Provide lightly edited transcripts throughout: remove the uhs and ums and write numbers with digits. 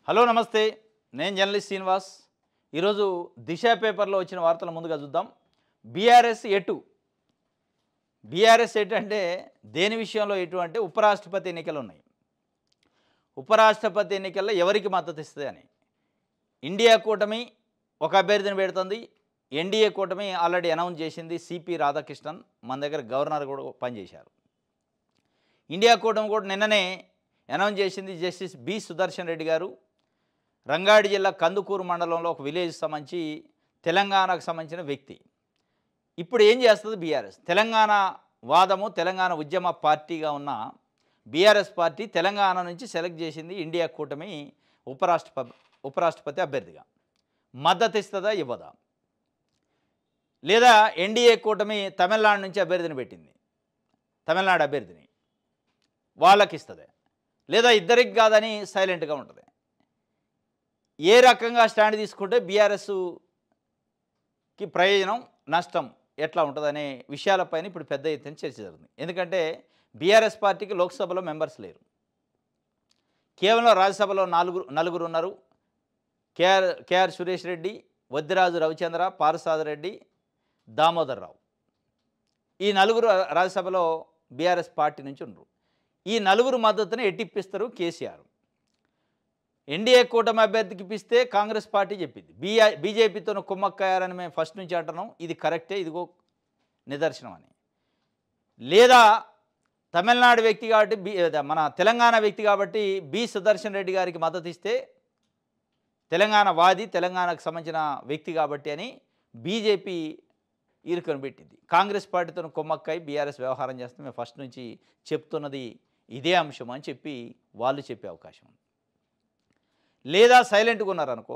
Hello నమస్తే. నేను journalist Srinivas. ఈరోజు దిశ పేపర్లో వచ్చిన వార్తల ముందుగా చూద్దాం. బీఆర్ఎస్ ఎటు బీఆర్ఎస్ ఎటు అంటే దేని విషయంలో ఎటు అంటే ఉపరాష్ట్రపతి ఎన్నికలు ఉన్నాయి. ఉపరాష్ట్రపతి ఎన్నికల్లో ఎవరికి మద్దతు ఇస్తుంది అని ఇండియా కూటమి ఒక అభ్యర్థిని పెడుతుంది. ఎన్డీఏ కూటమి ఆల్రెడీ అనౌన్స్ చేసింది. సిపి రాధాకృష్ణన్ మన దగ్గర గవర్నర్ కూడా పనిచేశారు. ఇండియా కూటమి కూడా నిన్ననే అనౌన్స్ చేసింది. జస్టిస్ బి సుదర్శన్ రెడ్డి గారు రంగారెడ్డి జిల్లా కందుకూరు మండలంలో ఒక విలేజ్ సంబంధించి తెలంగాణకు సంబంధించిన వ్యక్తి. ఇప్పుడు ఏం చేస్తుంది బీఆర్ఎస్? తెలంగాణ వాదము, తెలంగాణ ఉద్యమ పార్టీగా ఉన్న బీఆర్ఎస్ పార్టీ తెలంగాణ నుంచి సెలెక్ట్ చేసింది ఇండియా కూటమి ఉపరాష్ట్రపతి అభ్యర్థిగా. మద్దతు ఇస్తుందా ఇవ్వదా? లేదా ఎన్డీఏ కూటమి తమిళనాడు నుంచి అభ్యర్థిని పెట్టింది, తమిళనాడు అభ్యర్థిని వాళ్ళకి ఇస్తుంది, లేదా ఇద్దరికి కాదని సైలెంట్గా ఉంటుంది. ఏ రకంగా స్టాండ్ తీసుకుంటే బీఆర్ఎస్కి ప్రయోజనం, నష్టం ఎట్లా ఉంటుందనే విషయాలపైన ఇప్పుడు పెద్ద ఎత్తున చర్చ జరుగుతుంది. ఎందుకంటే బీఆర్ఎస్ పార్టీకి లోక్సభలో మెంబర్స్ లేరు. కేవలం రాజ్యసభలో నలుగురు ఉన్నారు. కేఆర్ సురేష్ రెడ్డి, వద్దిరాజు రవిచంద్ర, పారసాద రెడ్డి, దామోదర్ రావు. ఈ నలుగురు రాజ్యసభలో బీఆర్ఎస్ పార్టీ నుంచి ఉన్నారు. ఈ నలుగురు మద్దతుని ఎట్టిప్పిస్తారు కేసీఆర్. ఎన్డీఏ కూటమి అభ్యర్థికి ఇప్పిస్తే కాంగ్రెస్ పార్టీ చెప్పింది బీజేపీతో కుమ్మక్కయ్యారని మేము ఫస్ట్ నుంచి అంటున్నాం, ఇది కరెక్టే, ఇదిగో నిదర్శనం అని. లేదా తమిళనాడు వ్యక్తి కాబట్టి మన తెలంగాణ వ్యక్తి కాబట్టి బి సుదర్శన్ రెడ్డి గారికి మద్దతు ఇస్తే తెలంగాణ వాది, తెలంగాణకు సంబంధించిన వ్యక్తి కాబట్టి అని బీజేపీ ఇరుకొని పెట్టింది. కాంగ్రెస్ పార్టీతో కుమ్మక్కై బీఆర్ఎస్ వ్యవహారం చేస్తే మేము ఫస్ట్ నుంచి చెప్తున్నది ఇదే అంశం అని చెప్పి వాళ్ళు చెప్పే అవకాశం ఉంది. లేదా సైలెంట్గా ఉన్నారనుకో,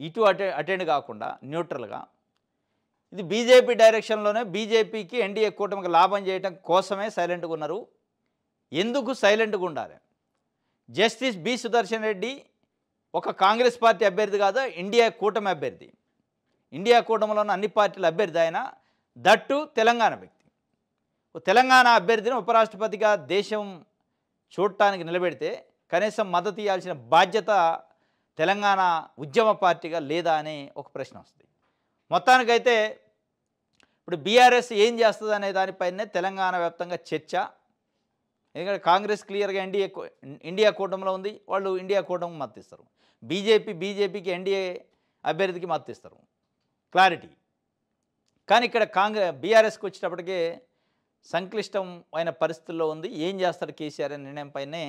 ఇటు అటెండ్ కాకుండా న్యూట్రల్గా, ఇది బీజేపీ డైరెక్షన్లోనే బీజేపీకి ఎన్డీఏ కూటమికి లాభం చేయడం కోసమే సైలెంట్గా ఉన్నారు. ఎందుకు సైలెంట్గా ఉండాలి? జస్టిస్ బి సుదర్శన్ రెడ్డి ఒక కాంగ్రెస్ పార్టీ అభ్యర్థి కాదు, ఇండియా కూటమి అభ్యర్థి. ఇండియా కూటమిలో ఉన్న అన్ని పార్టీల అభ్యర్థి ఆయన, దట్టు తెలంగాణ వ్యక్తి. తెలంగాణ అభ్యర్థిని ఉపరాష్ట్రపతిగా దేశం చూడటానికి నిలబెడితే కనీసం మద్దతు ఇవ్వాల్సిన బాధ్యత తెలంగాణ ఉద్యమ పార్టీగా లేదా అనే ఒక ప్రశ్న వస్తుంది. మొత్తానికైతే ఇప్పుడు బీఆర్ఎస్ ఏం చేస్తుంది అనే దానిపైనే తెలంగాణ వ్యాప్తంగా చర్చ. ఎందుకంటే కాంగ్రెస్ క్లియర్గా ఇండియా కూటమిలో ఉంది, వాళ్ళు ఇండియా కూటమికి మద్దతు ఇస్తారు. బీజేపీకి ఎన్డీఏ అభ్యర్థికి మద్దతు ఇస్తారు, క్లారిటీ. కానీ ఇక్కడ బీఆర్ఎస్కి వచ్చేటప్పటికే సంక్లిష్టం అయిన పరిస్థితుల్లో ఉంది. ఏం చేస్తాడు కేసీఆర్ అనే నిర్ణయం పైనే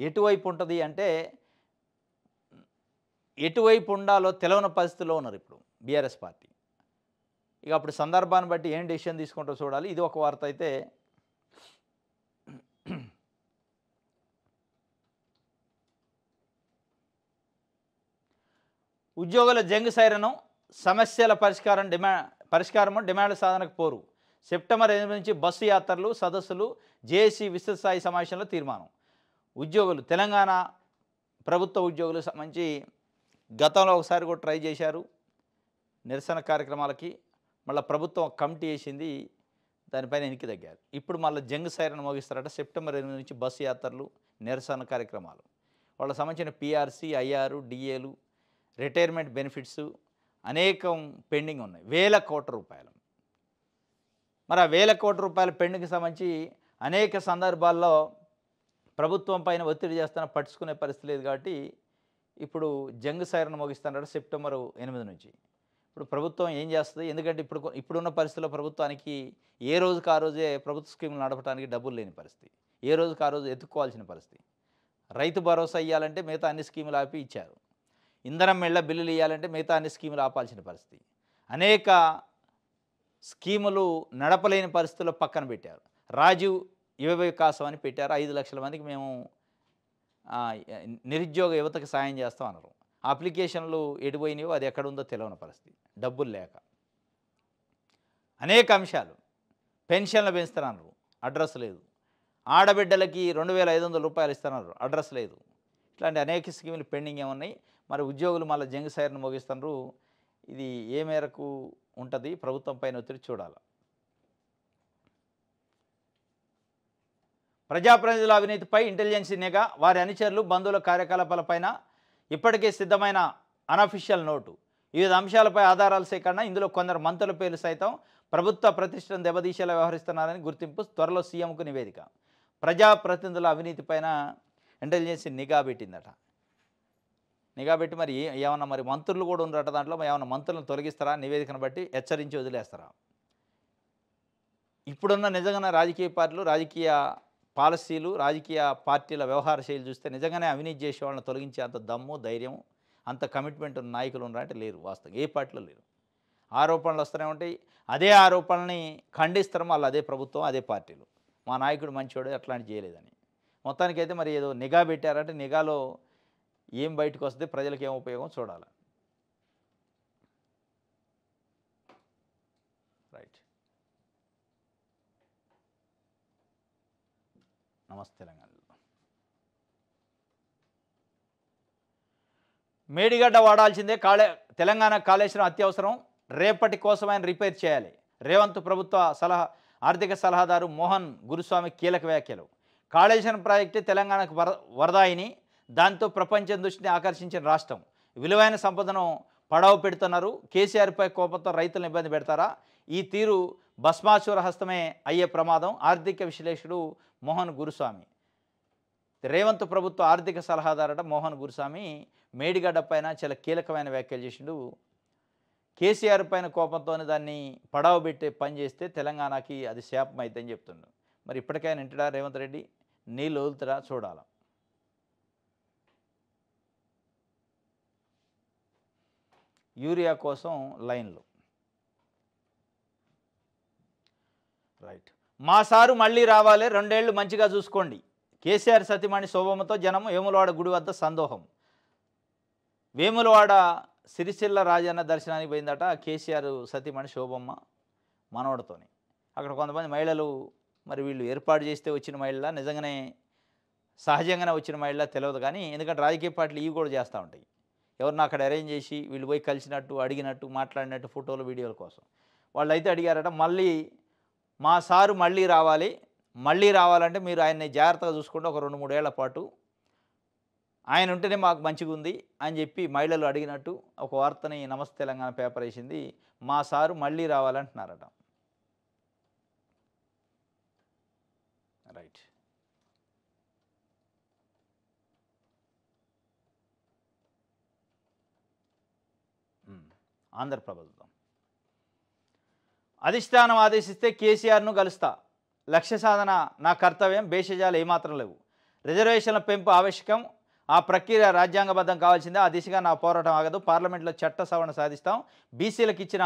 ఎటువైపు ఉంటుంది అంటే ఎటువైపు ఉండాలో తెలవని పరిస్థితుల్లో ఉన్నారు ఇప్పుడు బీఆర్ఎస్ పార్టీ. ఇక అప్పుడు సందర్భాన్ని బట్టి ఏం డెసిషన్ తీసుకుంటూ చూడాలి. ఇది ఒక వార్త అయితే, ఉద్యోగుల జంగ్ సైరను, సమస్యల పరిష్కారము డిమాండ్ల సాధనకు పోరు. సెప్టెంబర్ 8 నుంచి బస్సు యాత్రలు, సదస్సులు, జేఏసీ విస్తృత స్థాయి సమావేశంలో తీర్మానం. ఉద్యోగులు, తెలంగాణ ప్రభుత్వ ఉద్యోగులు సంబంధించి గతంలో ఒకసారి కూడా ట్రై చేశారు నిరసన కార్యక్రమాలకి. మళ్ళీ ప్రభుత్వం కమిటీ వేసింది, దానిపైన వెనక్కి తగ్గారు. ఇప్పుడు మళ్ళీ జంగ్ సైరన్ మోగిస్తారట. సెప్టెంబర్ 8 నుంచి బస్సు యాత్రలు, నిరసన కార్యక్రమాలు, వాళ్ళకి సంబంధించిన పీఆర్సీ, ఐఆర్, డిఏలు, రిటైర్మెంట్ బెనిఫిట్స్ అనేకం పెండింగ్ ఉన్నాయి, వేల కోట్ల రూపాయలు. మరి ఆ వేల కోట్ల రూపాయల పెండింగ్కి సంబంధించి అనేక సందర్భాల్లో ప్రభుత్వం పైన ఒత్తిడి చేస్తున్నా పట్టించుకునే పరిస్థితి లేదు. కాబట్టి ఇప్పుడు జంగ్ సైరన్ మోగిస్తున్నాడు సెప్టెంబర్ 8 నుంచి. ఇప్పుడు ప్రభుత్వం ఏం చేస్తుంది? ఎందుకంటే ఇప్పుడున్న పరిస్థితుల్లో ప్రభుత్వానికి ఏ రోజుకి ఆ రోజే ప్రభుత్వ స్కీములు నడపడానికి డబ్బులు లేని పరిస్థితి, ఏ రోజుకి ఆ రోజు ఎత్తుక్కోవాల్సిన పరిస్థితి. రైతు భరోసా ఇవ్వాలంటే మిగతా అన్ని స్కీములు ఆపి ఇచ్చారు. ఇంధనం మెళ్ళ బిల్లులు ఇవ్వాలంటే మిగతా అన్ని స్కీములు ఆపాల్సిన పరిస్థితి. అనేక స్కీములు నడపలేని పరిస్థితుల్లో పక్కన పెట్టారు. రాజీవ్ యువ వికాసం అని పెట్టారు. 5 లక్షల మందికి మేము నిరుద్యోగ యువతకు సాయం చేస్తాం అన్నారు. అప్లికేషన్లు ఎడిపోయినాయో అది ఎక్కడుందో తెలియని పరిస్థితి, డబ్బులు లేక. అనేక అంశాలు, పెన్షన్లు పెంచుతున్నారు, అడ్రస్ లేదు. ఆడబిడ్డలకి 2500 రూపాయలు ఇస్తున్నారు, అడ్రస్ లేదు. ఇట్లాంటి అనేక స్కీములు పెండింగ్ ఏమున్నాయి. మరి ఉద్యోగులు మళ్ళీ జంగ్ సైరన్ మోగిస్తున్నారు. ఇది ఏ మేరకు ఉంటుంది? ప్రభుత్వం పైన ఒత్తిడి చూడాలి. ప్రజాప్రతినిధుల అవినీతిపై ఇంటెలిజెన్స్ నిఘా, వారి అనుచరులు, బంధువుల కార్యకలాపాలపైన ఇప్పటికే సిద్ధమైన అనఫిషియల్ నోటు. వివిధ అంశాలపై ఆధారాల సేకరణ. ఇందులో కొందరు మంత్రుల పేర్లు సైతం ప్రభుత్వ ప్రతిష్టను దెబ్బతీసేలా వ్యవహరిస్తున్నారని గుర్తింపు. త్వరలో సీఎంకు నివేదిక. ప్రజాప్రతినిధుల అవినీతిపైన ఇంటెలిజెన్స్ నిఘా పెట్టిందట. నిఘా పెట్టి మరి ఏమన్నా మరి మంత్రులు కూడా ఉన్నారట దాంట్లో. ఏమన్నా మంత్రులను తొలగిస్తారా? నివేదికను బట్టి హెచ్చరించి వదిలేస్తారా? ఇప్పుడున్న నిజంగానే రాజకీయ పార్టీలు, రాజకీయ పాలసీలు, రాజకీయ పార్టీల వ్యవహార శైలి చూస్తే నిజంగానే అవినీతి చేసే వాళ్ళని తొలగించే అంత దమ్ము, ధైర్యం, అంత కమిట్మెంట్ ఉన్న నాయకులు ఉన్నారంటే లేరు. వాస్తవం ఏ పార్టీలో లేరు. ఆరోపణలు వస్తూనే ఉంటాయి. అదే ఆరోపణల్ని ఖండిస్తారు మళ్ళీ అదే ప్రభుత్వం, అదే పార్టీలు. మా నాయకుడు మంచివాడు అట్లాంటి చేయలేదని. మొత్తానికైతే మరి ఏదో నిఘా పెట్టారంటే నిఘాలో ఏం బయటకు వస్తే ప్రజలకు ఏం ఉపయోగం చూడాలి. రైట్. నమస్తే తెలంగాణలో మేడిగడ్డ వాడాల్సిందే. తెలంగాణ కాళేశ్వరం అత్యవసరం. రేపటి కోసం ఆయన రిపేర్ చేయాలి. రేవంత్ ప్రభుత్వ ఆర్థిక సలహాదారు మోహన్ గురుస్వామి కీలక వ్యాఖ్యలు. కాళేశ్వరం ప్రాజెక్టు తెలంగాణకు వరదాయిని. దాంతో ప్రపంచం దృష్టిని ఆకర్షించిన రాష్ట్రం. విలువైన సంపదను పడవ పెడుతున్నారు. కేసీఆర్పై కోపంతో రైతులను ఇబ్బంది పెడతారా? ఈ తీరు భస్మాసుర హస్తమే అయ్యే ప్రమాదం. ఆర్థిక విశ్లేషకుడు మోహన్ గురుస్వామి. రేవంత్ ప్రభుత్వ ఆర్థిక సలహాదారట మోహన్ గురుస్వామి మేడిగడ్డ పైన చాలా కీలకమైన వ్యాఖ్యలు చేసిండు. కేసీఆర్ పైన కోపంతోనే దాన్ని పడవ పెట్టి పని చేస్తే తెలంగాణకి అది శాపం అవుతుందని చెప్తుండు. మరి ఇప్పటికైనా ఇంటడా రేవంత్ రెడ్డి? నీళ్ళు వదులుతారా? చూడాల. యూరియా కోసం లైన్లు. రైట్. మా సారు మళ్ళీ రావాలి, 2 ఏళ్ళు మంచిగా చూసుకోండి. కేసీఆర్ సతీమణి శోభమ్మతో జనం వేములవాడ గుడి వద్ద సందోహం. వేములవాడ సిరిసిల్ల రాజన్న దర్శనానికి పోయిందట కేసీఆర్ సతీమణి శోభమ్మ మనవడితోని. అక్కడ కొంతమంది మహిళలు, మరి వీళ్ళు ఏర్పాటు చేస్తే వచ్చిన మహిళ, నిజంగానే సహజంగానే వచ్చిన మహిళ తెలియదు. కానీ ఎందుకంటే రాజకీయ పార్టీలు ఇవి కూడా చేస్తూ ఉంటాయి. ఎవరిని అక్కడ అరేంజ్ చేసి వీళ్ళు పోయి కలిసినట్టు, అడిగినట్టు, మాట్లాడినట్టు ఫోటోలు, వీడియోల కోసం. వాళ్ళు అయితే అడిగారట, మళ్ళీ మా సారు మళ్ళీ రావాలి, మళ్ళీ రావాలంటే మీరు ఆయన్ని జాగ్రత్తగా చూసుకుంటే ఒక 2-3 ఏళ్ల పాటు ఆయన ఉంటేనే మాకు మంచిగా ఉంది అని చెప్పి మహిళలు అడిగినట్టు ఒక వార్తని నమస్తే తెలంగాణ పేపర్ వేసింది. మా సారు మళ్ళీ రావాలంటున్నారట. రైట్. ఆంధ్రప్రభుత్వం అధిష్టానం ఆదేశిస్తే కేసీఆర్ను కలుస్తా. లక్ష్య సాధన నా కర్తవ్యం. భేషజాలు ఏమాత్రం లేవు. రిజర్వేషన్ల పెంపు ఆవశ్యకం. ఆ ప్రక్రియ రాజ్యాంగబద్ధం కావాల్సిందే. ఆ దిశగా నా పోరాటం ఆగదు. పార్లమెంట్లో చట్ట సవరణ సాధిస్తాం. బీసీలకు ఇచ్చిన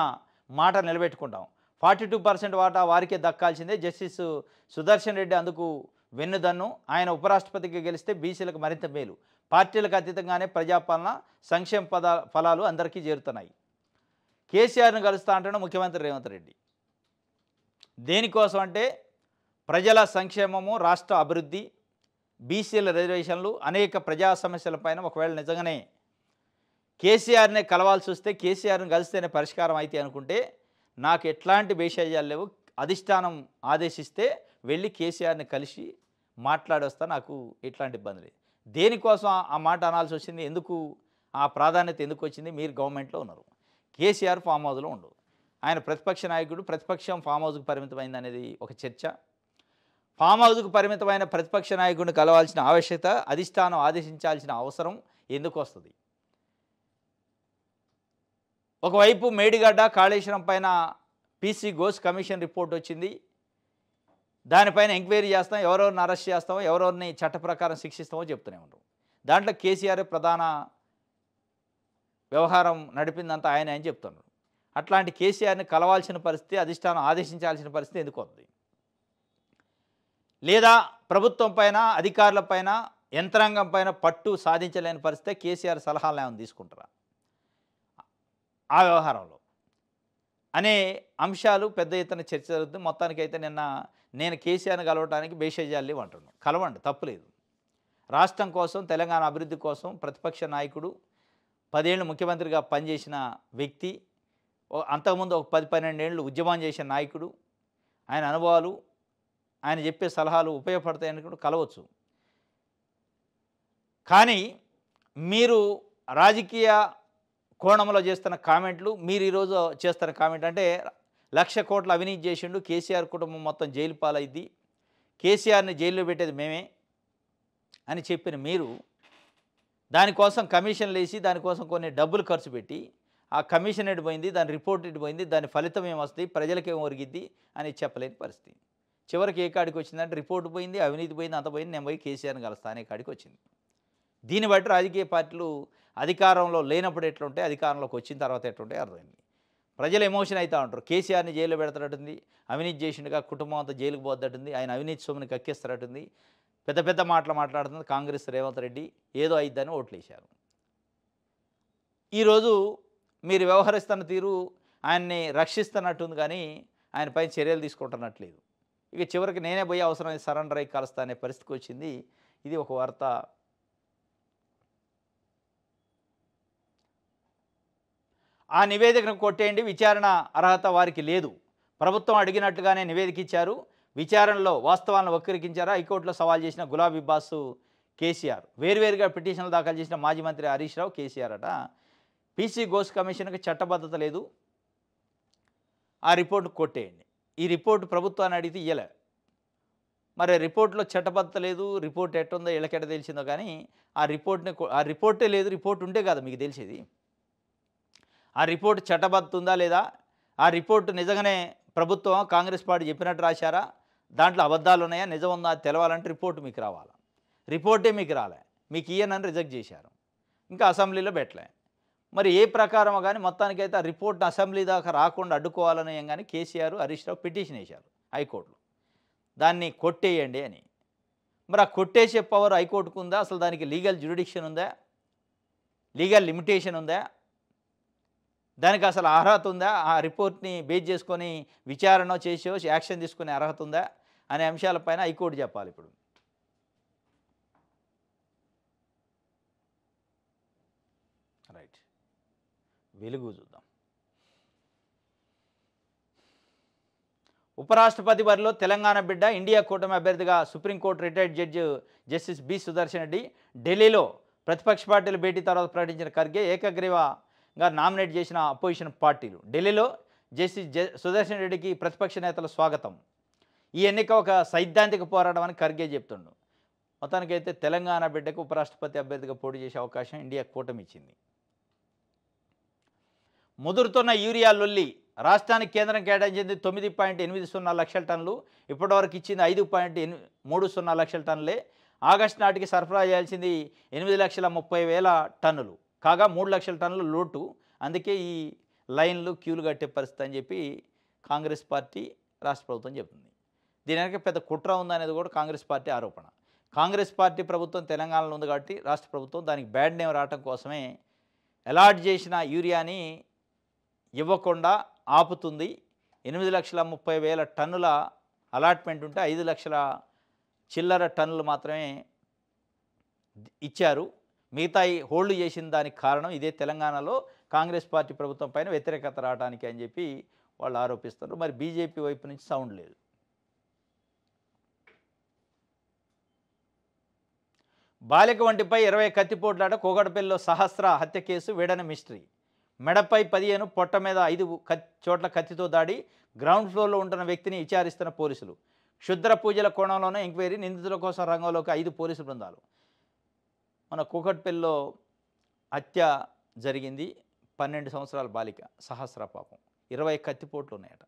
మాట నిలబెట్టుకుంటాం. 42% వాటా వారికే దక్కాల్సిందే. జస్టిస్ సుదర్శన్ రెడ్డి అందుకు వెన్నుదన్ను. ఆయన ఉపరాష్ట్రపతిగా గెలిస్తే బీసీలకు మరింత మేలు. పార్టీలకు అతీతంగానే ప్రజాపాలన, సంక్షేమ ఫలాలు అందరికీ చేరుతున్నాయి. కేసీఆర్ను కలుస్తా అంటున్న ముఖ్యమంత్రి రేవంత్ రెడ్డి. దేనికోసం అంటే ప్రజల సంక్షేమము, రాష్ట్ర అభివృద్ధి, బీసీల రిజర్వేషన్లు, అనేక ప్రజా సమస్యలపైన ఒకవేళ నిజంగానే కేసీఆర్నే కలవాల్సి వస్తే, కేసీఆర్ని కలిస్తేనే పరిష్కారం అయితే అనుకుంటే నాకు ఎట్లాంటి భేషజాలు లేవు. అధిష్టానం ఆదేశిస్తే వెళ్ళి కేసీఆర్ని కలిసి మాట్లాడొస్తా. నాకు ఎట్లాంటి ఇబ్బంది లేదు. దేనికోసం ఆ మాట అనాల్సి వచ్చింది? ఎందుకు ఆ ప్రాధాన్యత ఎందుకు వచ్చింది? మీరు గవర్నమెంట్లో ఉన్నారు. కేసీఆర్ ఫామ్ హౌస్లో ఉండదు. ఆయన ప్రతిపక్ష నాయకుడు. ప్రతిపక్షం ఫామ్ హౌస్కు పరిమితమైంది అనేది ఒక చర్చ. ఫామ్ హౌస్కు పరిమితమైన ప్రతిపక్ష నాయకుడిని కలవాల్సిన ఆవశ్యకత, అధిష్టానం ఆదేశించాల్సిన అవసరం ఎందుకు వస్తుంది? ఒకవైపు మేడిగడ్డ కాళేశ్వరం పైన పీసీ ఘోష్ కమిషన్ రిపోర్ట్ వచ్చింది. దానిపైన ఎంక్వైరీ చేస్తాం, ఎవరెవరిని అరెస్ట్ చేస్తామో, ఎవరెవరిని చట్ట ప్రకారం శిక్షిస్తామో చెప్తూనే ఉంటాం. దాంట్లో కేసీఆర్ ప్రధాన వ్యవహారం నడిపిందంతా ఆయన అని చెప్తున్నారు. అట్లాంటి కేసీఆర్ని కలవాల్సిన పరిస్థితి, అధిష్టానం ఆదేశించాల్సిన పరిస్థితి ఎందుకు వస్తుంది? లేదా ప్రభుత్వం పైన, అధికారుల పైన, యంత్రాంగం పైన పట్టు సాధించలేని పరిస్థితి కేసీఆర్ సలహాలు ఏమైనా తీసుకుంటారా ఆ వ్యవహారంలో అనే అంశాలు పెద్ద ఎత్తున చర్చ జరుగుతుంది. మొత్తానికైతే నిన్న నేను కేసీఆర్ని కలవడానికి భేషజాలు లేవు అంటున్నాను. కలవండి, తప్పులేదు. రాష్ట్రం కోసం, తెలంగాణ అభివృద్ధి కోసం ప్రతిపక్ష నాయకుడు, 10 ఏళ్ళు ముఖ్యమంత్రిగా పనిచేసిన వ్యక్తి, అంతకుముందు ఒక 10-12 ఏళ్ళు ఉద్యమం చేసిన నాయకుడు, ఆయన అనుభవాలు, ఆయన చెప్పే సలహాలు ఉపయోగపడతాయని కూడా కలవచ్చు. కానీ మీరు రాజకీయ కోణంలో చేస్తున్న కామెంట్లు మీరు ఈరోజు చేస్తున్న కామెంట్ అంటే 1,00,00,000 కోట్ల అవినీతి చేసిండు, కేసీఆర్ కుటుంబం మొత్తం జైలు పాలైద్ది, కేసీఆర్ని జైల్లో పెట్టేది మేమే అని చెప్పిన మీరు దానికోసం కమిషన్లు వేసి దానికోసం కొన్ని డబ్బులు ఖర్చు పెట్టి ఆ కమిషన్ ఎటు పోయింది, దాని రిపోర్ట్ ఎటు పోయింది, దాని ఫలితం ఏమొస్తుంది, ప్రజలకేం ఒరిగిద్ది అని చెప్పలేని పరిస్థితి. చివరికి ఏ కాడికి వచ్చిందంటే రిపోర్ట్ పోయింది, అవినీతి పోయింది, అంత పోయింది, నేను పోయి కేసీఆర్ని కలుస్తా అనే కాడికి వచ్చింది. దీన్ని బట్టి రాజకీయ పార్టీలు అధికారంలో లేనప్పుడు ఎట్లుంటే అధికారంలోకి వచ్చిన తర్వాత ఎట్లుంటే అర్థమైంది. ప్రజలు ఎమోషన్ అవుతూ ఉంటారు. కేసీఆర్ని జైల్లో పెడతారటుంది, అవినీతి చేసిండుగా కుటుంబం అంతా జైలుకు పోద్దటుంది, ఆయన అవినీతి సొమ్ముని కక్కిస్తారటుంది, పెద్ద పెద్ద మాటలు మాట్లాడుతుంది కాంగ్రెస్ రేవంత్ రెడ్డి, ఏదో అయిద్దని ఓట్లేశారు. ఈరోజు మీరు వ్యవహరిస్తున్న తీరు ఆయన్ని రక్షిస్తున్నట్టుంది కానీ ఆయనపై చర్యలు తీసుకుంటున్నట్లేదు. ఇక చివరికి నేనే పోయి అవసరమైతే సరెండర్ అయ్యి కలుస్తా అనే పరిస్థితికి వచ్చింది. ఇది ఒక వార్త. ఆ నివేదికను కొట్టేయండి, విచారణ అర్హత వారికి లేదు, ప్రభుత్వం అడిగినట్లుగానే నివేదిక ఇచ్చారు, విచారణలో వాస్తవాలను వక్రీకరించారా, హైకోర్టులో సవాల్ చేసిన గులాబీ బాసు కేసీఆర్. వేర్వేరుగా పిటిషన్లు దాఖలు చేసిన మాజీ మంత్రి హరీష్ రావు కేసీఆర్ అట పీసీ ఘోష్ కమిషన్కి చట్టబద్ధత లేదు, ఆ రిపోర్టు కొట్టేయండి. ఈ రిపోర్టు ప్రభుత్వాన్ని అడిగితే ఇయ్యలే. మరి రిపోర్ట్లో చట్టబద్ధత లేదు, రిపోర్ట్ ఎట్టుందో ఎళ్ళకెట తెలిసిందో కానీ ఆ రిపోర్టే లేదు. రిపోర్ట్ ఉంటే కదా మీకు తెలిసేది. ఆ రిపోర్ట్ చట్టబద్ధత ఉందా లేదా, ఆ రిపోర్టు నిజంగానే ప్రభుత్వం కాంగ్రెస్ పార్టీ చెప్పినట్టు రాశారా, దాంట్లో అబద్ధాలు ఉన్నాయా, నిజం ఉందా తెలవాలంటే రిపోర్టు మీకు రావాలి. రిపోర్టే మీకు రాలే, మీకు ఇయ్యనని రిజెక్ట్ చేశారు, ఇంకా అసెంబ్లీలో పెట్టలే. మరి ఏ ప్రకారమో కానీ మొత్తానికైతే ఆ రిపోర్ట్ని అసెంబ్లీ దాకా రాకుండా అడ్డుకోవాలని ఏం కానీ కేసీఆర్ హరీష్ రావు పిటిషన్ వేశారు హైకోర్టులో, దాన్ని కొట్టేయండి అని. మరి ఆ కొట్టేసే పవర్ హైకోర్టుకు ఉందా, అసలు దానికి లీగల్ జ్యురిడిక్షన్ ఉందా, లీగల్ లిమిటేషన్ ఉందా, దానికి అసలు అర్హత ఉందా, ఆ రిపోర్ట్ని బేస్ చేసుకొని విచారణ చేసో యాక్షన్ తీసుకునే అర్హత ఉందా అనే అంశాలపైన హైకోర్టు చెప్పాలి. ఇప్పుడు రైట్, వెలుగు చూద్దాం. ఉపరాష్ట్రపతి బరిలో తెలంగాణ బిడ్డ, ఇండియా కూటమి అభ్యర్థిగా supreme court retired judge justice B Sudarshan Reddy. ఢిల్లీలో ప్రతిపక్ష పార్టీల భేటీ తర్వాత ప్రకటించిన ఖర్గే ఏకగ్రీవంగా నామినేట్ చేసిన అపోజిషన్ పార్టీలు. ఢిల్లీలో జస్టిస్ సుదర్శన్ రెడ్డికి ప్రతిపక్ష నేతల స్వాగతం. ఈ ఎన్నిక ఒక సైద్ధాంతిక పోరాటం అని ఖర్గే చెప్తుండు. మొత్తానికైతే తెలంగాణ బిడ్డకు ఉపరాష్ట్రపతి అభ్యర్థిగా పోటీ చేసే అవకాశం ఇండియా కూటమి ఇచ్చింది. ముదురుతున్న యూరియా లొల్లి. రాష్ట్రానికి కేంద్రం కేటాయించింది 9.80 లక్షల టన్నులు, ఇప్పటివరకు ఇచ్చింది 5.30 లక్షల టన్నులే. ఆగస్టు నాటికి సరఫరా చేయాల్సింది 8,30,000 టన్నులు కాగా 3 లక్షల టన్నులు లోటు. అందుకే ఈ లైన్లు క్యూలు కట్టే పరిస్థితి అని చెప్పి కాంగ్రెస్ పార్టీ రాష్ట్ర ప్రభుత్వం చెబుతుంది. దీని వెనక పెద్ద కుట్ర ఉందనేది కూడా కాంగ్రెస్ పార్టీ ఆరోపణ. కాంగ్రెస్ పార్టీ ప్రభుత్వం తెలంగాణలో ఉంది కాబట్టి రాష్ట్ర ప్రభుత్వం దానికి బ్యాడ్ నేమ్ రావడం కోసమే అలాట్ చేసిన యూరియాని ఇవ్వకుండా ఆపుతుంది. 8,30,000 టన్నుల అలాట్మెంట్ ఉంటే 5 లక్షల చిల్లర టన్నులు మాత్రమే ఇచ్చారు. మిగతాయి హోల్డ్ చేసిన దానికి కారణం ఇదే తెలంగాణలో కాంగ్రెస్ పార్టీ ప్రభుత్వం పైన వ్యతిరేకత రావడానికి అని చెప్పి వాళ్ళు ఆరోపిస్తారు. మరి బీజేపీ వైపు నుంచి సౌండ్ లేదు. బాలిక వంటిపై 20 కత్తిపోట్లాట. కోగడపల్లిలో సహస్ర హత్య కేసు వేడన మిస్టరీ. మెడపై 15, పొట్ట మీద 5 చోట్ల కత్తితో దాడి. గ్రౌండ్ ఫ్లోర్లో ఉంటున్న వ్యక్తిని విచారిస్తున్న పోలీసులు. క్షుద్ర పూజల కోణంలోనే ఎంక్వైరీ. నిందితుల కోసం రంగంలోకి 5 పోలీసు బృందాలు. మన కూకట్పల్లిలో హత్య జరిగింది. 12 సంవత్సరాల బాలిక సహస్ర పాపం. 20 కత్తిపోట్లు ఉన్నాయట.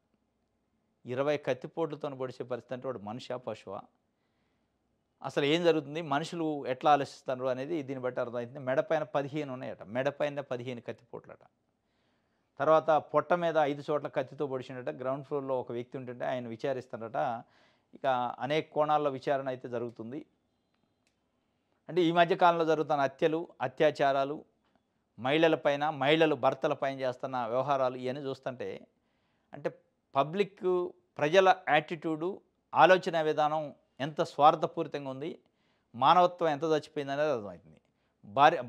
20 కత్తిపోట్లతో పొడిచే పరిస్థితి అంటే వాడు మనిషా పశువా? అసలు ఏం జరుగుతుంది, మనుషులు ఎట్లా ఆలోచిస్తున్నారు అనేది దీన్ని బట్టి అర్థమవుతుంది. మెడపైన 15 ఉన్నాయట, మెడపైన 15 కత్తిపోట్లట. తర్వాత పొట్ట మీద 5 చోట్ల కత్తితో పొడిచినట. గ్రౌండ్ ఫ్లోర్లో ఒక వ్యక్తి ఉంటుంటే ఆయన విచారిస్తారట. ఇక అనేక కోణాల్లో విచారణ అయితే జరుగుతుంది. అంటే ఈ మధ్యకాలంలో జరుగుతున్న హత్యలు, అత్యాచారాలు, మహిళలపైన, మహిళలు భర్తలపైన చేస్తున్న వ్యవహారాలు ఇవన్నీ చూస్తుంటే అంటే పబ్లిక్ ప్రజల యాటిట్యూడు, ఆలోచన విధానం ఎంత స్వార్థపూరితంగా ఉంది, మానవత్వం ఎంత చచ్చిపోయింది అనేది అర్థమవుతుంది.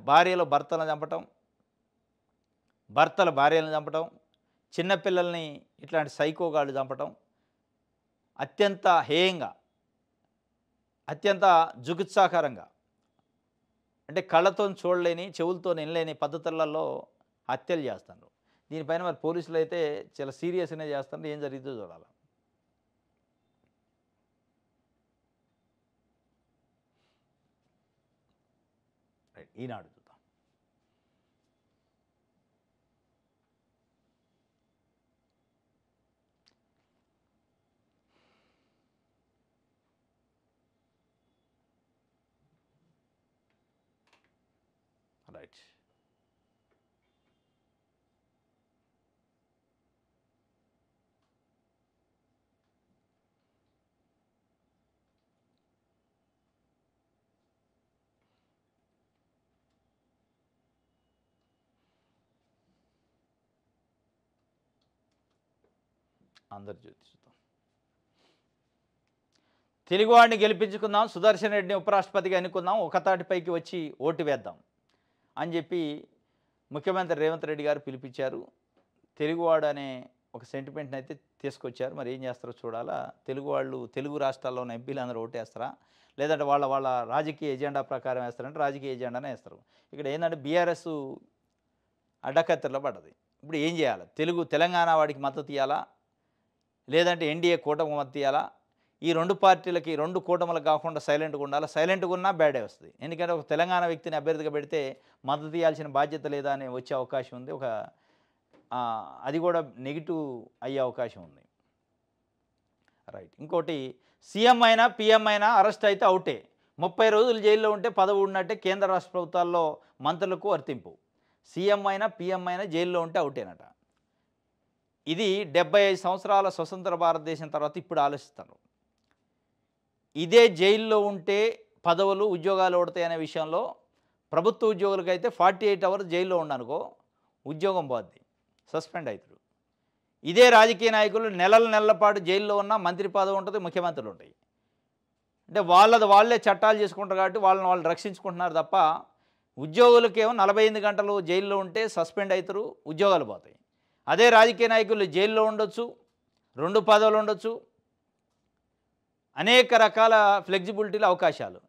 భార్యలు భర్తలను చంపటం, భర్తల భార్యలను చంపటం, చిన్నపిల్లల్ని ఇట్లాంటి సైకోగాళ్ళు చంపటం అత్యంత హేయంగా, అత్యంత జుగుత్సాకరంగా అంటే కళ్ళతో చూడలేని, చెవులతో వినలేని పద్ధతులలో హత్యలు చేస్తున్నారు. దీనిపైన మరి పోలీసులు అయితే చాలా సీరియస్‌గానే చేస్తున్నారు. ఏం జరిగిద్దో చూడాలి. రైట్. ఈనాడు చూద్దాం. రైట్. ఆంధ్రజ్యోతి చూద్దాం. తెలుగువాడిని గెలిపించుకుందాం, సుదర్శన్ రెడ్డిని ఉపరాష్ట్రపతిగా ఎన్నుకుందాం, ఒకతాటిపైకి వచ్చి ఓటు వేద్దాం అని చెప్పి ముఖ్యమంత్రి రేవంత్ రెడ్డి గారు పిలిపించారు. తెలుగువాడు అనే ఒక సెంటిమెంట్ని అయితే తీసుకొచ్చారు. మరి ఏం చేస్తారో చూడాలా. తెలుగు వాళ్ళు తెలుగు రాష్ట్రాల్లో ఉన్న ఎంపీలు అందరూ ఓటేస్తారా, లేదంటే వాళ్ళ వాళ్ళ రాజకీయ ఎజెండా ప్రకారం వేస్తారంటే రాజకీయ ఎజెండానే వేస్తారు. ఇక్కడ ఏంటంటే బీఆర్ఎస్ అడ్డకత్తెరలో పడ్డది. ఇప్పుడు ఏం చేయాలి? తెలంగాణ వాడికి మద్దతు ఇవ్వాలా, లేదంటే ఎన్డీఏ కూటమి మద్దతు ఇవ్వాలా? ఈ రెండు పార్టీలకి, రెండు కూటములకు కాకుండా సైలెంట్గా ఉండాలి. సైలెంట్గా ఉన్నా బ్యాడే వస్తుంది. ఎందుకంటే ఒక తెలంగాణ వ్యక్తిని అభ్యర్థిగా పెడితే మద్దతు ఇవ్వాల్సిన బాధ్యత లేదా అని వచ్చే అవకాశం ఉంది. అది కూడా నెగిటివ్ అయ్యే అవకాశం ఉంది. రైట్. ఇంకోటి, సీఎం అయినా పీఎం అయినా అరెస్ట్ అయితే అవుటే. 30 రోజులు జైల్లో ఉంటే పదవి ఉన్నట్టే కేంద్ర రాష్ట్ర ప్రభుత్వాల్లో మంత్రులకు వర్తింపు. సీఎం అయినా పీఎం అయినా జైల్లో ఉంటే అవుటేనట. ఇది 75 సంవత్సరాల స్వతంత్ర భారతదేశం తర్వాత ఇప్పుడు ఆలోచిస్తారు. ఇదే జైల్లో ఉంటే పదవులు, ఉద్యోగాలు ఓడతాయనే విషయంలో ప్రభుత్వ ఉద్యోగులకైతే 48 అవర్స్ జైల్లో ఉండనుకో ఉద్యోగం పోద్ది, సస్పెండ్ అవుతారు. ఇదే రాజకీయ నాయకులు నెలల పాటు జైల్లో ఉన్న మంత్రి పదవి ఉంటుంది, ముఖ్యమంత్రులు ఉంటాయి. అంటే వాళ్ళే చట్టాలు చేసుకుంటారు కాబట్టి వాళ్ళు రక్షించుకుంటున్నారు తప్ప ఉద్యోగులకేమో 48 గంటలు జైల్లో ఉంటే సస్పెండ్ అవుతారు, ఉద్యోగాలు పోతాయి. అదే రాజకీయ నాయకులు జైల్లో ఉండొచ్చు, 2 పదవులు ఉండొచ్చు, అనేక రకాల ఫ్లెక్సిబిలిటీలు, అవకాశాలు.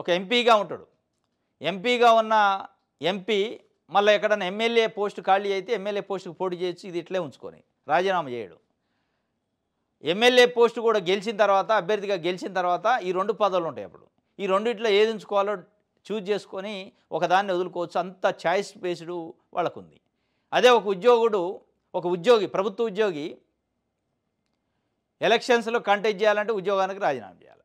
ఒక ఎంపీగా ఉంటాడు. ఎంపీగా ఉన్న ఎంపీ మళ్ళీ ఎక్కడైనా ఎమ్మెల్యే పోస్టు ఖాళీ అయితే ఎమ్మెల్యే పోస్టుకు పోటీ చేయొచ్చు. ఇది ఇట్లే ఉంచుకొని రాజీనామా చేయడు. ఎమ్మెల్యే పోస్టు కూడా గెలిచిన తర్వాత, అభ్యర్థిగా గెలిచిన తర్వాత ఈ 2 పదవులు ఉంటాయి. అప్పుడు ఈ రెండిట్లో ఏది ఉంచుకోవాలో చూజ్ చేసుకొని ఒకదాన్ని వదులుకోవచ్చు. అంత చాయిస్ బేస్డ్ వాళ్ళకు ఉంది. అదే ఒక ఉద్యోగి, ప్రభుత్వ ఉద్యోగి ఎలక్షన్స్లో కంటెస్ట్ చేయాలంటే ఉద్యోగానికి రాజీనామా చేయాలి.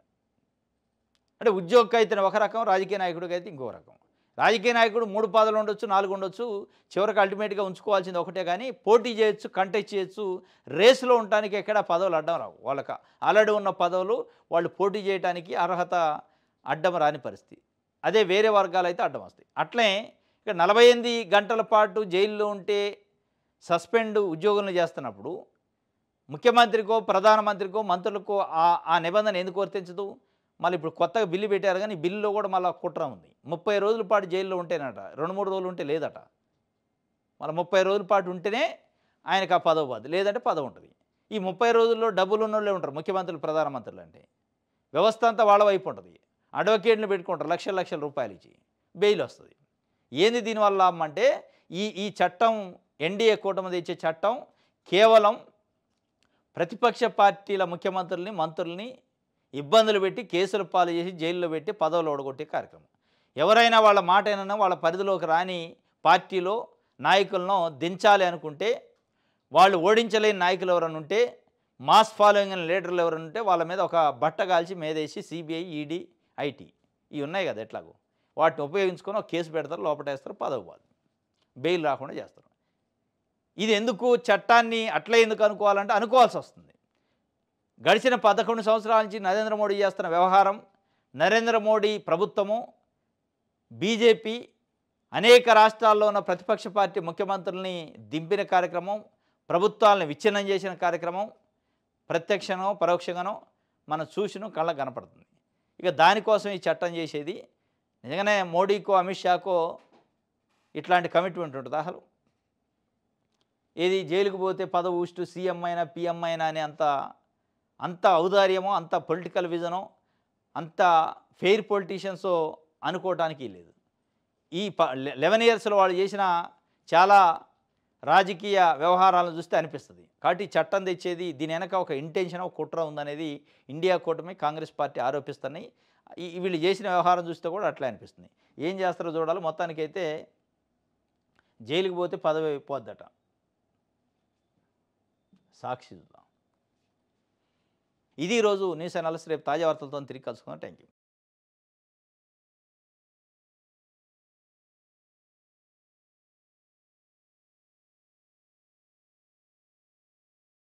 అంటే ఉద్యోగికి అయితే ఒక రకం, రాజకీయ నాయకుడికి అయితే ఇంకో రకం. రాజకీయ నాయకుడు 3 పదవులు ఉండొచ్చు, 4 ఉండొచ్చు, చివరికి అల్టిమేట్గా ఉంచుకోవాల్సింది ఒకటే. కానీ పోటీ చేయొచ్చు, కంటెస్ట్ చేయొచ్చు. రేసులో ఉండటానికి ఎక్కడ పదవులు అడ్డం రావు. వాళ్ళకి ఆల్రెడీ ఉన్న పదవులు వాళ్ళు పోటీ చేయడానికి అర్హత అడ్డం రాని పరిస్థితి. అదే వేరే వర్గాలు అయితే అడ్డం వస్తాయి. అట్లే ఇక్కడ 48 గంటల పాటు జైల్లో ఉంటే సస్పెండ్ ఉద్యోగులను చేస్తున్నప్పుడు ముఖ్యమంత్రికో, ప్రధానమంత్రికో, మంత్రులకో ఆ నిబంధన ఎందుకు వర్తించదు? మళ్ళీ ఇప్పుడు కొత్తగా బిల్లు పెట్టారు. కానీ బిల్లులో కూడా మళ్ళీ కుట్ర ఉంది. 30 రోజుల పాటు జైల్లో ఉంటేనట, 2-3 రోజులు ఉంటే లేదట. మళ్ళీ 30 రోజుల పాటు ఉంటేనే ఆయనకు ఆ పదవి పోద్ది, లేదంటే పదవి ఉంటుంది. ఈ 30 రోజుల్లో డబ్బులు ఉన్నోళ్ళే ఉంటారు ముఖ్యమంత్రులు, ప్రధానమంత్రులు. అంటే వ్యవస్థ అంతా వాళ్ళ వైపు ఉంటుంది. అడ్వకేట్ని పెట్టుకుంటారు, లక్షల రూపాయలు ఇచ్చి బెయిల్ వస్తుంది. ఏంది దీనివల్ల లాభం అంటే ఈ చట్టం, ఎన్డీఏ కూటమి తెచ్చే చట్టం కేవలం ప్రతిపక్ష పార్టీల ముఖ్యమంత్రుల్ని, మంత్రుల్ని ఇబ్బందులు పెట్టి, కేసులు పాలు చేసి, జైల్లో పెట్టి పదవులు ఓడగొట్టే కార్యక్రమం. ఎవరైనా వాళ్ళ మాట అయినా వాళ్ళ పరిధిలోకి రాని పార్టీలో నాయకులను దించాలి అనుకుంటే, వాళ్ళు ఓడించలేని నాయకులు ఎవరైనా ఉంటే, మాస్ ఫాలోయింగ్ అయిన లీడర్లు ఎవరైనా ఉంటే వాళ్ళ మీద ఒక బట్ట కాల్చి మేదేసి సిబిఐ, ఈడీ, ఐటీ ఇవి ఉన్నాయి కదా, ఎట్లాగో వాటిని ఉపయోగించుకొని ఒక కేసు పెడతారు, లోపటేస్తారు, పదవి పోదు, బెయిల్ రాకుండా చేస్తారు. ఇది ఎందుకు? చట్టాన్ని అట్లా ఎందుకు అనుకోవాలంటే అనుకోవాల్సి వస్తుంది. గడిచిన 11 సంవత్సరాల నుంచి నరేంద్ర మోడీ చేస్తున్న వ్యవహారం, నరేంద్ర మోడీ ప్రభుత్వము, బీజేపీ అనేక రాష్ట్రాల్లో ఉన్న ప్రతిపక్ష పార్టీ ముఖ్యమంత్రుల్ని దింపిన కార్యక్రమం, ప్రభుత్వాలను విచ్ఛిన్నం చేసిన కార్యక్రమం ప్రత్యక్షనో పరోక్షంగానో మనం చూసినో కళ్ళకు కనపడుతుంది. ఇక దానికోసం ఈ చట్టం చేసేది. నిజంగానే మోడీకో, అమిత్ షాకో ఇట్లాంటి కమిట్మెంట్ ఉంటుంది అసలు? ఏది జైలుకు పోతే పదవి ఊస్టు, సీఎం అయినా పీఎం అయినా అని అంత ఔదార్యమో, అంత పొలిటికల్ విజనో, అంత ఫెయిర్ పొలిటీషియన్సో అనుకోవటానికి లేదు. ఈ 11 ఇయర్స్‌లో వాళ్ళు చేసిన చాలా రాజకీయ వ్యవహారాలను చూస్తే అనిపిస్తుంది. కాబట్టి చట్టం తెచ్చేది దీని వెనక ఒక ఇంటెన్షన్, ఒక కుట్ర ఉందనేది ఇండియా కూటమి, కాంగ్రెస్ పార్టీ ఆరోపిస్తున్నాయి. వీళ్ళు చేసిన వ్యవహారం చూస్తే కూడా అట్లే అనిపిస్తుంది. ఏం చేస్తారో చూడాలి. మొత్తానికైతే జైలుకి పోతే పదవి అయిపోద్దట. సాక్షి చూద్దాం. ఇది ఈరోజు న్యూస్ అనాలిసిస్. రేపు తాజా వార్తలతో తిరిగి కలుసుకుందాం. Thank you.